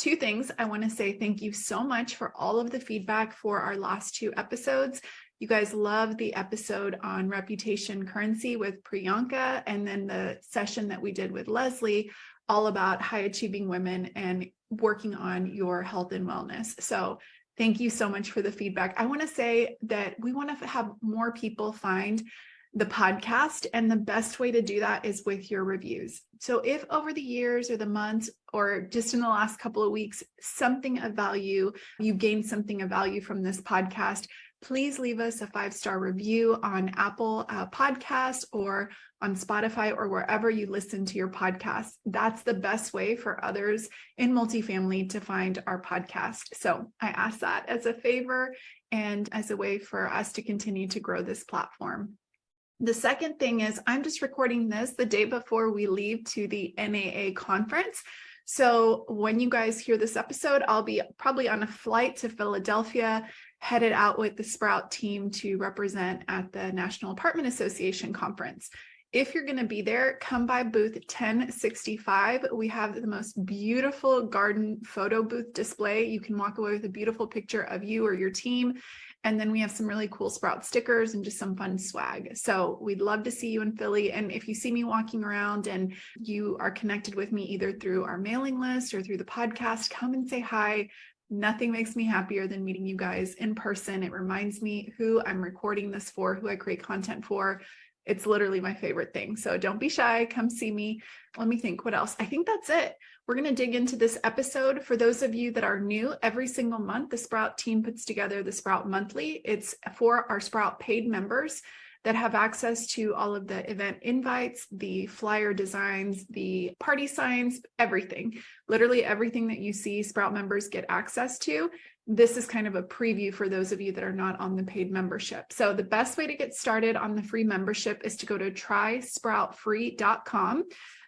two things. I want to say thank you so much for all of the feedback for our last two episodes. You guys love the episode on reputation currency with Priyanka, and then the session that we did with Leslie, all about high achieving women and working on your health and wellness. So thank you so much for the feedback. I want to say that we want to have more people find the podcast, and the best way to do that is with your reviews. So if over the years or the months or just in the last couple of weeks, something of value, you gained something of value from this podcast, please leave us a 5-star review on Apple Podcasts or on Spotify or wherever you listen to your podcast. That's the best way for others in multifamily to find our podcast. So I ask that as a favor and as a way for us to continue to grow this platform. The second thing is I'm just recording this the day before we leave to the NAA conference. So when you guys hear this episode, I'll be probably on a flight to Philadelphia, headed out with the Sprout team to represent at the National Apartment Association conference. If you're going to be there, come by booth 1065. We have the most beautiful garden photo booth display. You can walk away with a beautiful picture of you or your team. And then we have some really cool Sprout stickers and just some fun swag. So we'd love to see you in Philly. And if you see me walking around and you are connected with me either through our mailing list or through the podcast, come and say hi. Nothing makes me happier than meeting you guys in person. It reminds me who I'm recording this for, who I create content for. It's literally my favorite thing. So don't be shy. Come see me. Let me think what else. I think that's it. We're going to dig into this episode. For those of you that are new, every single month, the Sprout team puts together the Sprout Monthly. It's for our Sprout paid members that have access to all of the event invites, the flyer designs, the party signs, everything. Literally everything that you see Sprout members get access to. This is kind of a preview for those of you that are not on the paid membership. So the best way to get started on the free membership is to go to trysproutfree.com.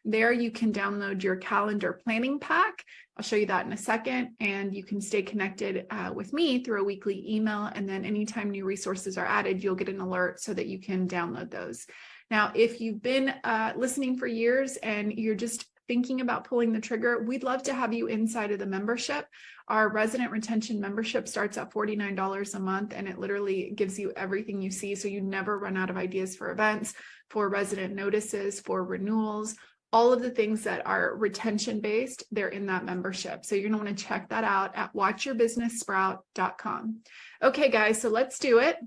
There you can download your calendar planning pack. I'll show you that in a second, and you can stay connected with me through a weekly email. And then anytime new resources are added, you'll get an alert so that you can download those. Now, if you've been listening for years and you're just thinking about pulling the trigger, we'd love to have you inside of the membership. Our resident retention membership starts at $49 a month, and it literally gives you everything you see. So you never run out of ideas for events, for resident notices, for renewals. All of the things that are retention based, they're in that membership. So you're going to want to check that out at watchyourbusinesssprout.com. Okay, guys, so let's do it.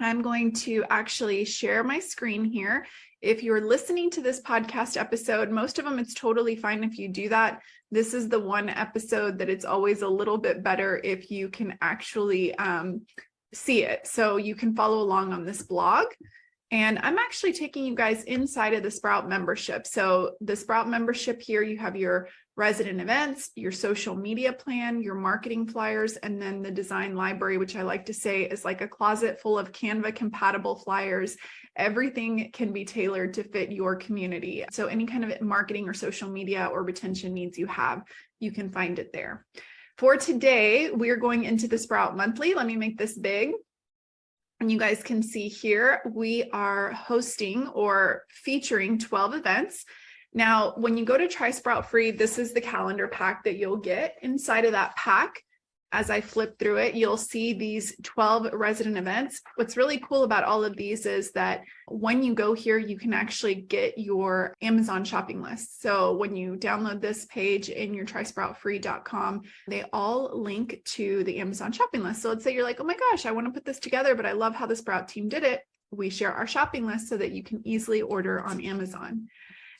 I'm going to actually share my screen here. If you're listening to this podcast episode, most of them, it's totally fine if you do that. This is the one episode that it's always a little bit better if you can actually see it. So you can follow along on this blog. And I'm actually taking you guys inside of the Sprout membership. So the Sprout membership here, you have your resident events, your social media plan, your marketing flyers, and then the design library, which I like to say is like a closet full of Canva compatible flyers. Everything can be tailored to fit your community. So any kind of marketing or social media or retention needs you have, you can find it there. For today, we're going into the Sprout Monthly. Let me make this big. And you guys can see here, we are hosting or featuring 12 events. Now, when you go to Try Sprout Free, this is the calendar pack that you'll get. Inside of that pack, as I flip through it, you'll see these 12 resident events. What's really cool about all of these is that when you go here, you can actually get your Amazon shopping list. So when you download this page in your trysproutfree.com, they all link to the Amazon shopping list. So let's say you're like, oh my gosh, I want to put this together, but I love how the Sprout team did it. We share our shopping list so that you can easily order on Amazon.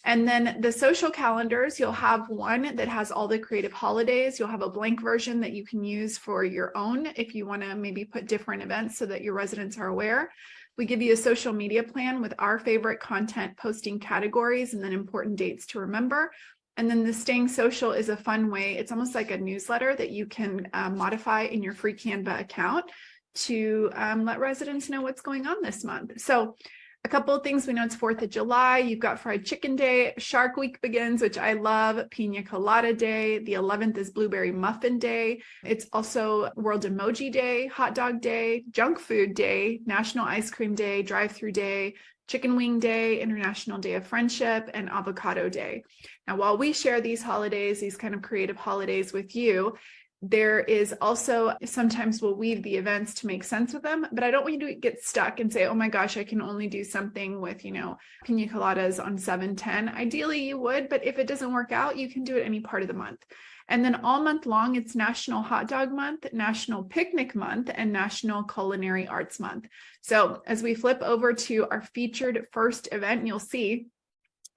And then the social calendars, you'll have one that has all the creative holidays. You'll have a blank version that you can use for your own if you want to maybe put different events so that your residents are aware. We give you a social media plan with our favorite content posting categories and then important dates to remember. And then the Staying Social is a fun way. It's almost like a newsletter that you can modify in your free Canva account to let residents know what's going on this month. So A couple of things we know: it's 4th of July. You've got Fried Chicken Day. Shark Week begins, which I love. Pina Colada Day. The 11th is Blueberry Muffin Day. It's also World Emoji Day, Hot Dog Day, Junk Food Day, National Ice Cream Day, Drive-Thru Day, Chicken Wing Day, International Day of Friendship, and Avocado Day. Now, while we share these holidays, these kind of creative holidays with you, there is also, sometimes we'll weave the events to make sense with them, but I don't want you to get stuck and say, oh my gosh, I can only do something with, pina coladas on 7/10. Ideally you would, but if it doesn't work out, you can do it any part of the month. And then all month long, it's National Hot Dog Month, National Picnic Month, and National Culinary Arts Month. So as we flip over to our featured first event, you'll see,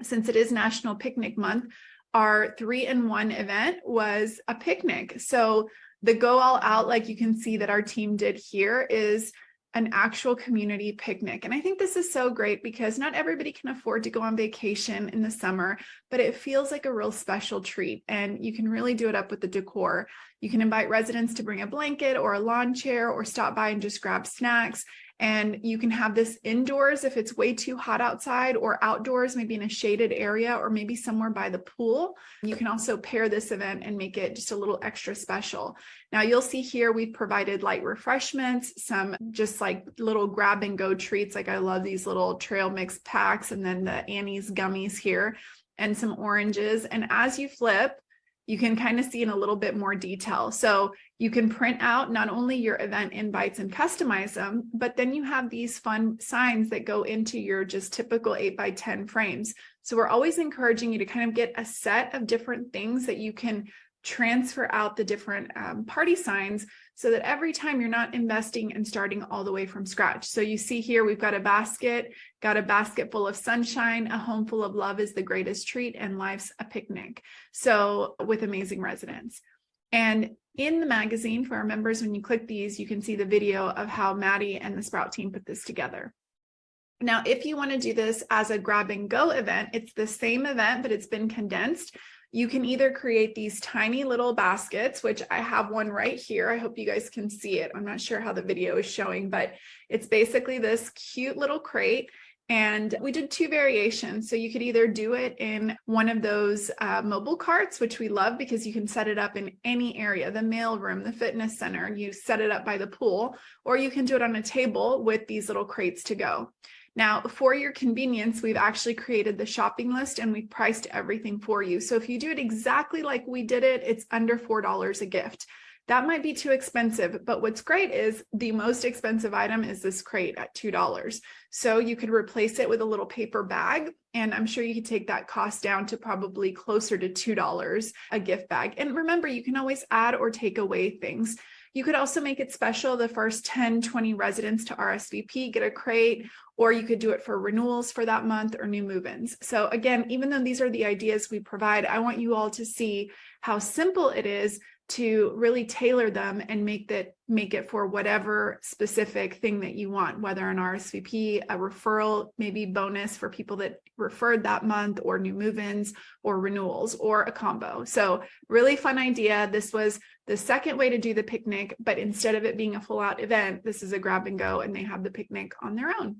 since it is National Picnic Month, our 3-in-1 event was a picnic. So the Go All Out, like you can see that our team did here, is an actual community picnic. And I think this is so great because not everybody can afford to go on vacation in the summer, but it feels like a real special treat. And you can really do it up with the decor. You can invite residents to bring a blanket or a lawn chair or stop by and just grab snacks. And you can have this indoors if it's way too hot outside, or outdoors, maybe in a shaded area, or maybe somewhere by the pool. You can also pair this event and make it just a little extra special. Now you'll see here, we've provided light refreshments, some just like little grab and go treats. Like I love these little trail mix packs, and then the Annie's gummies here, and some oranges. And as you flip, you can kind of see in a little bit more detail. So you can print out not only your event invites and customize them, but then you have these fun signs that go into your just typical 8x10 frames. So we're always encouraging you to kind of get a set of different things that you can transfer out the different party signs, so that every time you're not investing and starting all the way from scratch. So you see here, we've got a basket full of sunshine, a home full of love is the greatest treat, and life's a picnic. So with amazing residents. And in the magazine for our members, when you click these, you can see the video of how Maddie and the Sprout team put this together. Now, if you want to do this as a grab and go event, it's the same event, but it's been condensed. You can either create these tiny little baskets, which I have one right here. I hope you guys can see it. I'm not sure how the video is showing, but it's basically this cute little crate. And we did 2 variations. So you could either do it in one of those mobile carts, which we love because you can set it up in any area, the mail room, the fitness center, you set it up by the pool, or you can do it on a table with these little crates to go. Now, for your convenience, we've actually created the shopping list and we've priced everything for you. So if you do it exactly like we did it, it's under $4 a gift. That might be too expensive, but what's great is the most expensive item is this crate at $2. So you could replace it with a little paper bag, and I'm sure you could take that cost down to probably closer to $2 a gift bag. And remember, you can always add or take away things. You could also make it special. The first 10, 20 residents to RSVP get a crate, or you could do it for renewals for that month or new move-ins. So again, even though these are the ideas we provide, I want you all to see how simple it is to really tailor them and make it for whatever specific thing that you want, whether an RSVP, a referral, maybe bonus for people that referred that month, or new move-ins or renewals, or a combo. So really fun idea. This was the second way to do the picnic, but instead of it being a full out event, this is a grab and go, and they have the picnic on their own.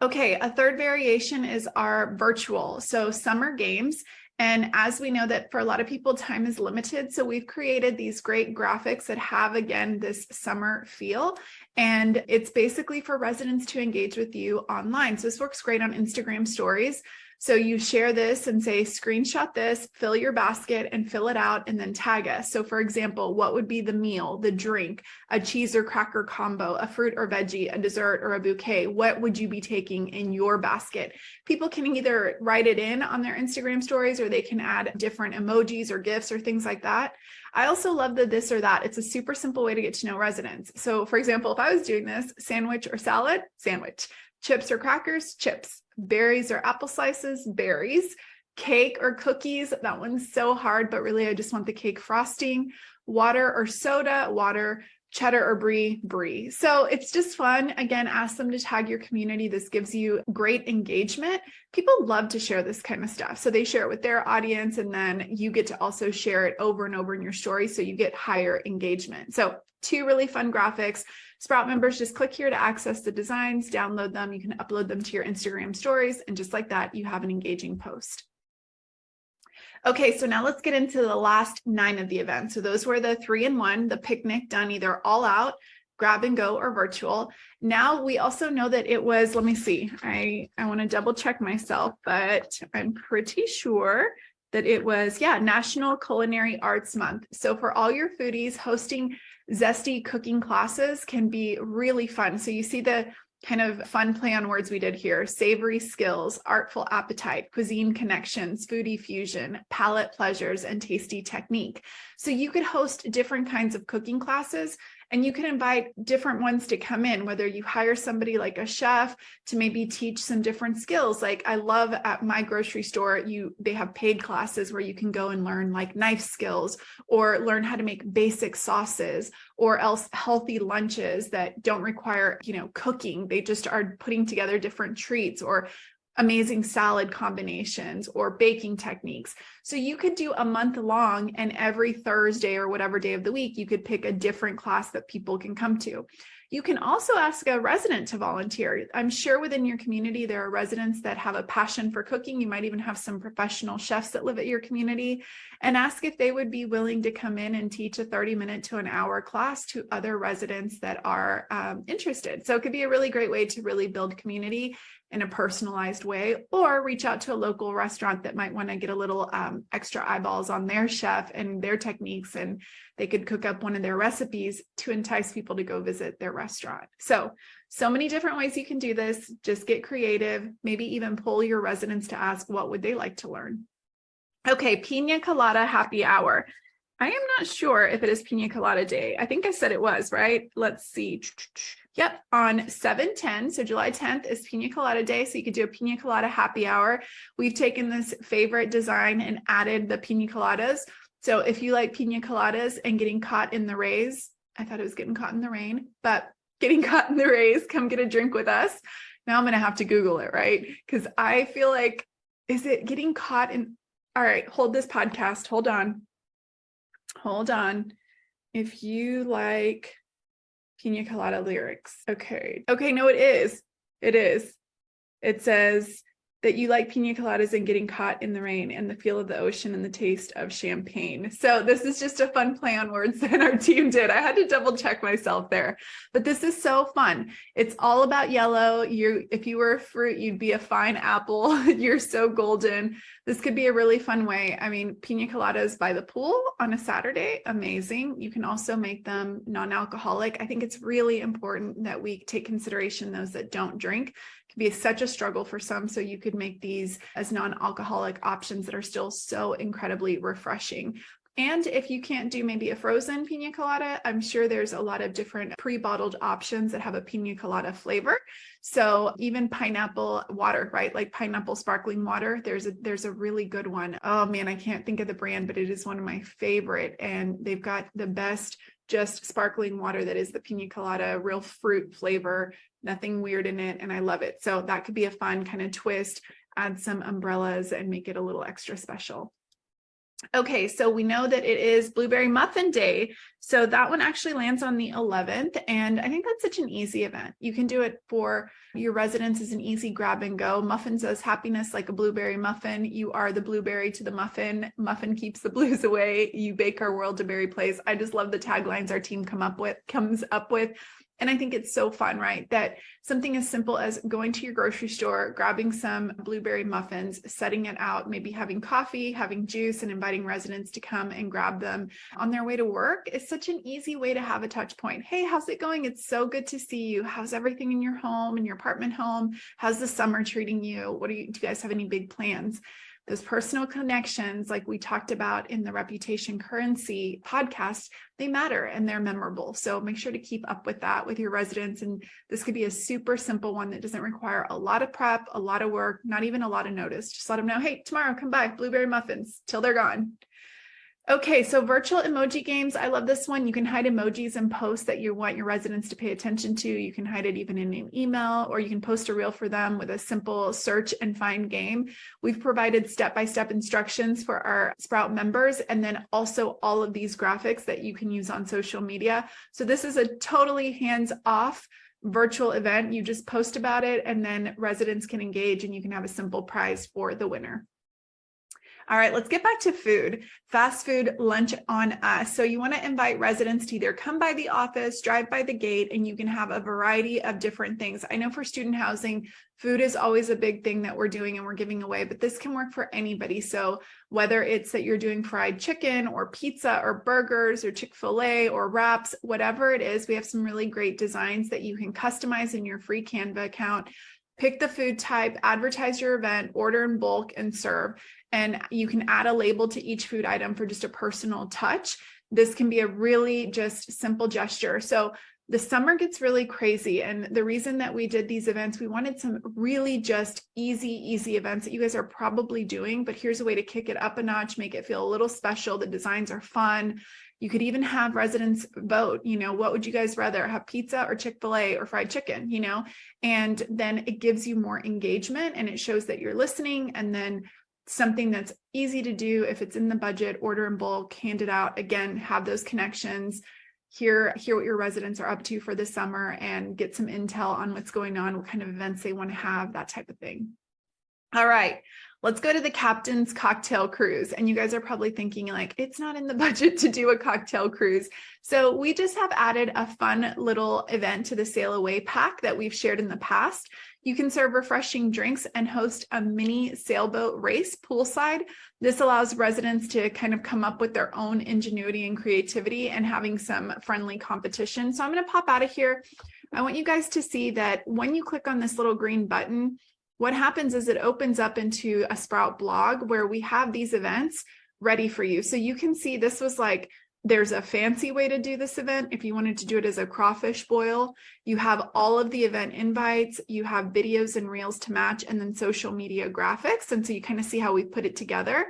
Okay, a third variation is our virtual, so summer games. And as we know that for a lot of people, time is limited. So we've created these great graphics that have, again, this summer feel. And it's basically for residents to engage with you online. So this works great on Instagram stories. So you share this and say, screenshot this, fill your basket and fill it out, and then tag us. So for example, what would be the meal, the drink, a cheese or cracker combo, a fruit or veggie, a dessert or a bouquet? What would you be taking in your basket? People can either write it in on their Instagram stories, or they can add different emojis or GIFs or things like that. I also love the this or that. It's a super simple way to get to know residents. So for example, if I was doing this, sandwich or salad, sandwich, chips or crackers, chips, berries or apple slices, berries, cake or cookies. That one's so hard, but really I just want the cake frosting, water or soda, water, cheddar or brie. So it's just fun. Again, ask them to tag your community. This gives you great engagement. People love to share this kind of stuff. So they share it with their audience, and then you get to also share it over and over in your story. So you get higher engagement. So 2 really fun graphics. Sprout members, just click here to access the designs, download them. You can upload them to your Instagram stories. And just like that, you have an engaging post. Okay, so now let's get into the last 9 of the events. So those were the 3-in-1, the picnic done either all out, grab and go, or virtual. Now we also know that it was, let me see, I want to double check myself, but I'm pretty sure that it was, National Culinary Arts Month. So for all your foodies, hosting zesty cooking classes can be really fun. So you see the kind of fun play on words we did here: savory skills, artful appetite, cuisine connections, foodie fusion, palate pleasures, and tasty technique. So you could host different kinds of cooking classes, and you can invite different ones to come in, whether you hire somebody like a chef to maybe teach some different skills. Like I love at my grocery store, they have paid classes where you can go and learn like knife skills, or learn how to make basic sauces, or else healthy lunches that don't require, cooking. They just are putting together different treats, or amazing salad combinations, or baking techniques. So you could do a month long, and every Thursday or whatever day of the week, you could pick a different class that people can come to. You can also ask a resident to volunteer. I'm sure within your community, there are residents that have a passion for cooking. You might even have some professional chefs that live at your community, and ask if they would be willing to come in and teach a 30-minute to an hour class to other residents that are interested. So it could be a really great way to really build community in a personalized way, or reach out to a local restaurant that might want to get a little extra eyeballs on their chef and their techniques, and they could cook up one of their recipes to entice people to go visit their restaurant. So many different ways you can do this. Just get creative, maybe even poll your residents to ask what would they like to learn. Okay, Pina Colada happy hour. I am not sure if it is Pina Colada Day. I think I said it was, right? Let's see. Yep, on 7/10, so July 10th is Pina Colada Day, so you could do a Pina Colada happy hour. We've taken this favorite design and added the Pina Coladas. So if you like Pina Coladas and getting caught in the rays, I thought it was getting caught in the rain, but getting caught in the rays, come get a drink with us. Now I'm going to have to Google it, right? Because I feel like, is it getting caught in, all right, hold this podcast, hold on. If you like Pina Colada lyrics. Okay, no, it is. It says that you like pina coladas and getting caught in the rain and the feel of the ocean and the taste of champagne. So this is just a fun play on words that our team did. I had to double check myself there, but this is so fun. It's all about yellow. If you were a fruit, you'd be a fine apple. You're so golden. This could be a really fun way. I mean, pina coladas by the pool on a Saturday, amazing. You can also make them non-alcoholic. I think it's really important that we take consideration those that don't drink. Can be such a struggle for some. So you could make these as non-alcoholic options that are still so incredibly refreshing. And if you can't do maybe a frozen pina colada, I'm sure there's a lot of different pre-bottled options that have a pina colada flavor. So even pineapple water, right? Like pineapple sparkling water, there's a really good one. Oh man, I can't think of the brand, but it is one of my favorite. And they've got the best just sparkling water that is the pina colada, real fruit flavor, nothing weird in it. And I love it. So that could be a fun kind of twist, add some umbrellas and make it a little extra special. Okay, so we know that it is Blueberry Muffin Day. So that one actually lands on the 11th. And I think that's such an easy event. You can do it for your residents as an easy grab and go. Muffin says happiness like a blueberry muffin. You are the blueberry to the muffin. Muffin keeps the blues away. You bake our world a berry place. I just love the taglines our team comes up with. And I think it's so fun, right? That something as simple as going to your grocery store, grabbing some blueberry muffins, setting it out, maybe having coffee, having juice, and inviting residents to come and grab them on their way to work is such an easy way to have a touch point. Hey, how's it going? It's so good to see you. How's everything in your home, in your apartment home? How's the summer treating you? Do you guys have any big plans? Those personal connections, like we talked about in the Reputation Currency podcast, they matter and they're memorable. So make sure to keep up with that with your residents. And this could be a super simple one that doesn't require a lot of prep, a lot of work, not even a lot of notice. Just let them know, hey, tomorrow come by, blueberry muffins till they're gone. Okay, so virtual emoji games. I love this one. You can hide emojis in posts that you want your residents to pay attention to. You can hide it even in an email, or you can post a reel for them with a simple search and find game. We've provided step-by-step instructions for our Sprout members, and then also all of these graphics that you can use on social media. So this is a totally hands-off virtual event. You just post about it, and then residents can engage, and you can have a simple prize for the winner. All right, let's get back to food. Fast food lunch on us. So you want to invite residents to either come by the office, drive by the gate, and you can have a variety of different things. I know for student housing, food is always a big thing that we're doing and we're giving away, but this can work for anybody. So whether it's that you're doing fried chicken or pizza or burgers or Chick-fil-A or wraps, whatever it is, we have some really great designs that you can customize in your free Canva account. Pick the food type, advertise your event, order in bulk, and serve. And you can add a label to each food item for just a personal touch. This can be a really just simple gesture. So the summer gets really crazy. And the reason that we did these events, we wanted some really just easy events that you guys are probably doing, but here's a way to kick it up a notch, make it feel a little special. The designs are fun. You could even have residents vote, what would you guys rather have, pizza or Chick-fil-A or fried chicken, and then it gives you more engagement and it shows that you're listening. And then something that's easy to do, if it's in the budget, order in bulk, hand it out. Again, have those connections, hear what your residents are up to for the summer and get some intel on what's going on, what kind of events they want to have, that type of thing. All right, let's go to the Captain's Cocktail Cruise. And you guys are probably thinking like, it's not in the budget to do a cocktail cruise. So we just have added a fun little event to the Sail Away pack that we've shared in the past. You can serve refreshing drinks and host a mini sailboat race poolside. This allows residents to kind of come up with their own ingenuity and creativity and having some friendly competition. So I'm going to pop out of here. I want you guys to see that when you click on this little green button, what happens is it opens up into a Sprout blog where we have these events ready for you. So you can see this was like, there's a fancy way to do this event. If you wanted to do it as a crawfish boil, you have all of the event invites, you have videos and reels to match, and then social media graphics. And so you kind of see how we put it together.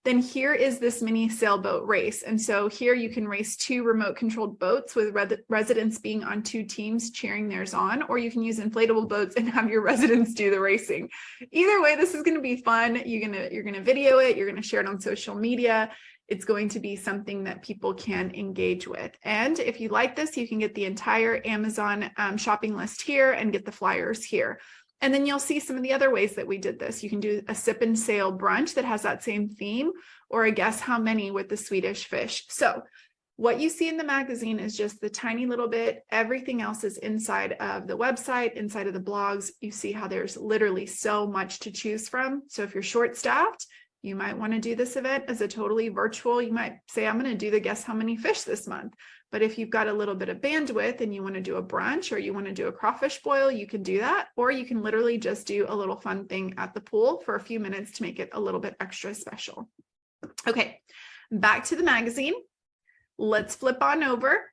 Then here is this mini sailboat race. And so here you can race 2 remote controlled boats with residents being on 2 teams cheering theirs on, or you can use inflatable boats and have your residents do the racing. Either way, this is going to be fun. You're going to video it. You're going to share it on social media. It's going to be something that people can engage with. And if you like this, you can get the entire Amazon shopping list here and get the flyers here. And then you'll see some of the other ways that we did this. You can do a sip and sail brunch that has that same theme, or a guess how many with the Swedish fish. So what you see in the magazine is just the tiny little bit. Everything else is inside of the website, inside of the blogs. You see how there's literally so much to choose from. So if you're short-staffed, you might want to do this event as a totally virtual. You might say, I'm going to do the guess how many fish this month. But if you've got a little bit of bandwidth and you want to do a brunch or you want to do a crawfish boil, you can do that. Or you can literally just do a little fun thing at the pool for a few minutes to make it a little bit extra special. Okay, back to the magazine. Let's flip on over.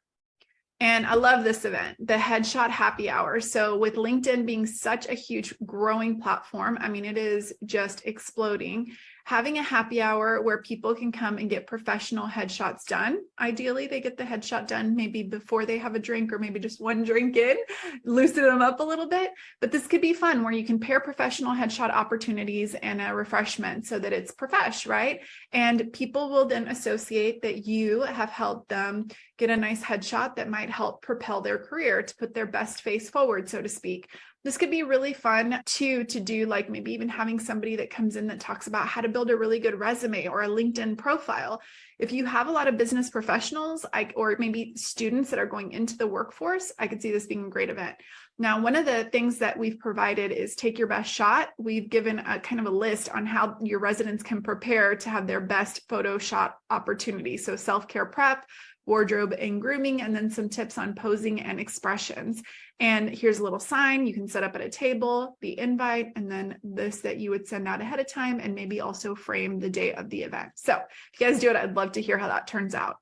And I love this event, the Headshot Happy Hour. So with LinkedIn being such a huge growing platform, I mean, it is just exploding. Having a happy hour where people can come and get professional headshots done. Ideally, they get the headshot done maybe before they have a drink or maybe just one drink in, loosen them up a little bit. But this could be fun where you can pair professional headshot opportunities and a refreshment so that it's profesh, right? And people will then associate that you have helped them get a nice headshot that might help propel their career, to put their best face forward, so to speak. This could be really fun too, to do, like maybe even having somebody that comes in that talks about how to build a really good resume or a LinkedIn profile. If you have a lot of business professionals or maybe students that are going into the workforce, I could see this being a great event. Now, one of the things that we've provided is take your best shot. We've given a kind of a list on how your residents can prepare to have their best photo shot opportunity. So self-care prep, wardrobe and grooming, and then some tips on posing and expressions. And here's a little sign you can set up at a table, the invite, and then this that you would send out ahead of time, and maybe also frame the day of the event. So if you guys do it, I'd love to hear how that turns out.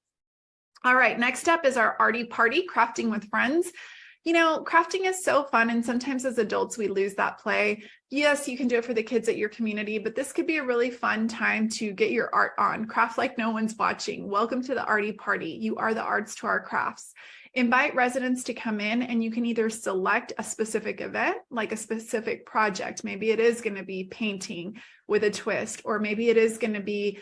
All right, next up is our Arty Party, crafting with friends. You know, crafting is so fun, and sometimes as adults, we lose that play. yes, you can do it for the kids at your community, but this could be a really fun time to get your art on. Craft like no one's watching. Welcome to the Arty Party. You are the arts to our crafts. Invite residents to come in, and you can either select a specific event, like a specific project. Maybe it is going to be painting with a twist, or maybe it is going to be,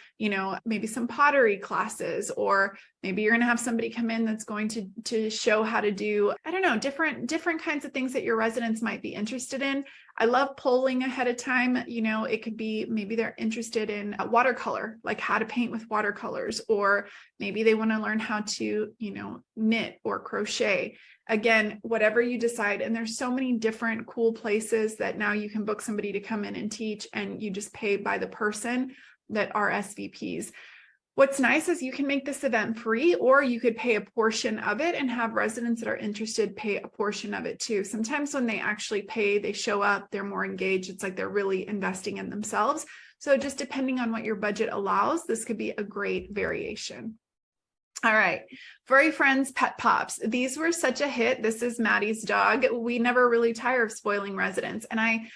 maybe some pottery classes, or maybe you're going to have somebody come in that's going to show how to do, I don't know, different kinds of things that your residents might be interested in. I love polling ahead of time. It could be maybe they're interested in watercolor, like how to paint with watercolors, or maybe they want to learn how to, knit or crochet. Again, whatever you decide. And there's so many different cool places that now you can book somebody to come in and teach, and you just pay by the person that are SVPs. What's nice is you can make this event free, or you could pay a portion of it and have residents that are interested pay a portion of it too. Sometimes when they actually pay, they show up, they're more engaged. It's like they're really investing in themselves. So just depending on what your budget allows, this could be a great variation. All right, furry friends, pet pops. These were such a hit. This is Maddie's dog. We never really tire of spoiling residents. And I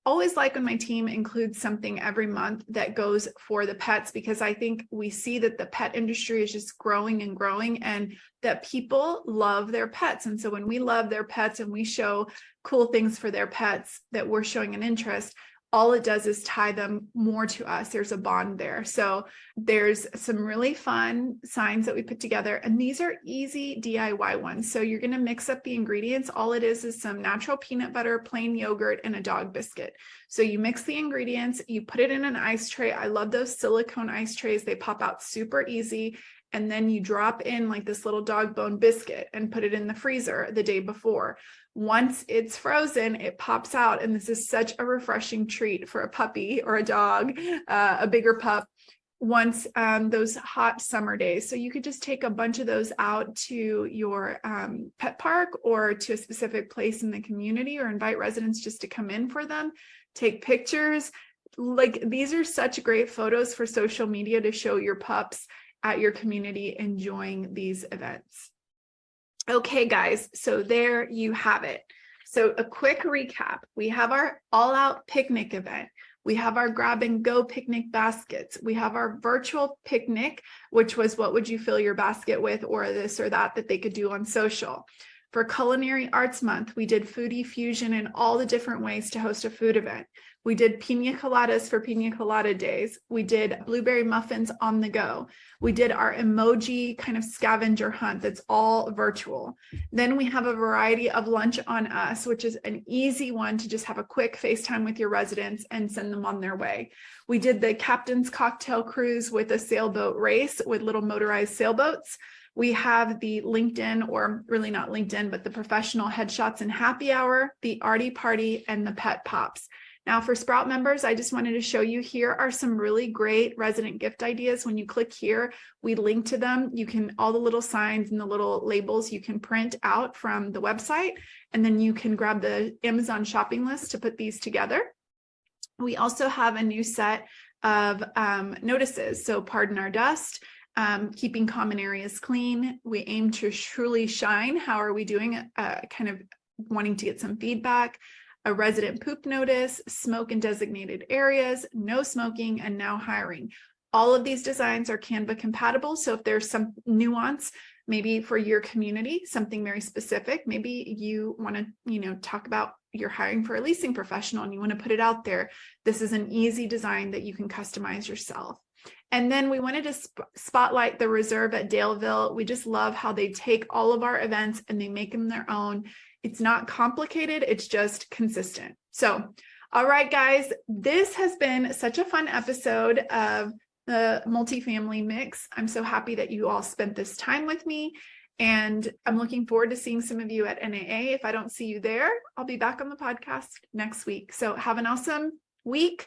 always like when my team includes something every month that goes for the pets, because I think we see that the pet industry is just growing and growing, and that people love their pets. And so when we love their pets and we show cool things for their pets that we're showing an interest, all it does is tie them more to us. There's a bond there. So there's some really fun signs that we put together, and these are easy DIY ones. So you're going to mix up the ingredients. All it is some natural peanut butter, plain yogurt, and a dog biscuit. So you mix the ingredients, you put it in an ice tray. I love those silicone ice trays. They pop out super easy. And then you drop in like this little dog bone biscuit and put it in the freezer the day before. Once it's frozen, it pops out. And this is such a refreshing treat for a puppy or a dog, a bigger pup, once those hot summer days. So you could just take a bunch of those out to your pet park or to a specific place in the community, or invite residents just to come in for them, take pictures. Like, these are such great photos for social media to show your pups at your community enjoying these events. Okay, guys, so there you have it. So a quick recap. We have our all-out picnic event. We have our grab and go picnic baskets. We have our virtual picnic, which was what would you fill your basket with, or this or that they could do on social. For Culinary Arts Month, we did foodie fusion in all the different ways to host a food event. We did pina coladas for pina colada days. We did blueberry muffins on the go. We did our emoji kind of scavenger hunt that's all virtual. Then we have a variety of lunch on us, which is an easy one to just have a quick FaceTime with your residents and send them on their way. We did the captain's cocktail cruise with a sailboat race with little motorized sailboats. We have the LinkedIn, or really not LinkedIn, but the professional headshots and happy hour, the Arty Party, and the pet pops. Now for Sprout members, I just wanted to show you, here are some really great resident gift ideas. When you click here, we link to them. You can, all the little signs and the little labels you can print out from the website, and then you can grab the Amazon shopping list to put these together. We also have a new set of notices. So pardon our dust, keeping common areas clean. We aim to truly shine. How are we doing? Kind of wanting to get some feedback. A resident poop notice, smoke in designated areas, no smoking, and now hiring. All of these designs are Canva compatible. So if there's some nuance, maybe for your community, something very specific, maybe you want to, talk about you're hiring for a leasing professional and you want to put it out there. This is an easy design that you can customize yourself. And then we wanted to spotlight the Reserve at Daleville. We just love how they take all of our events and they make them their own. It's not complicated, it's just consistent. So, all right, guys, this has been such a fun episode of the Multifamily Mix. I'm so happy that you all spent this time with me, and I'm looking forward to seeing some of you at NAA. If I don't see you there, I'll be back on the podcast next week. So have an awesome week.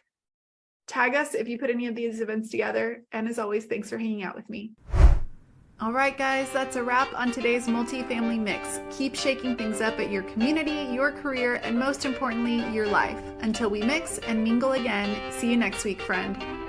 Tag us if you put any of these events together. And as always, thanks for hanging out with me. All right, guys, that's a wrap on today's Multifamily Mix. Keep shaking things up at your community, your career, and most importantly, your life. Until we mix and mingle again, see you next week, friend.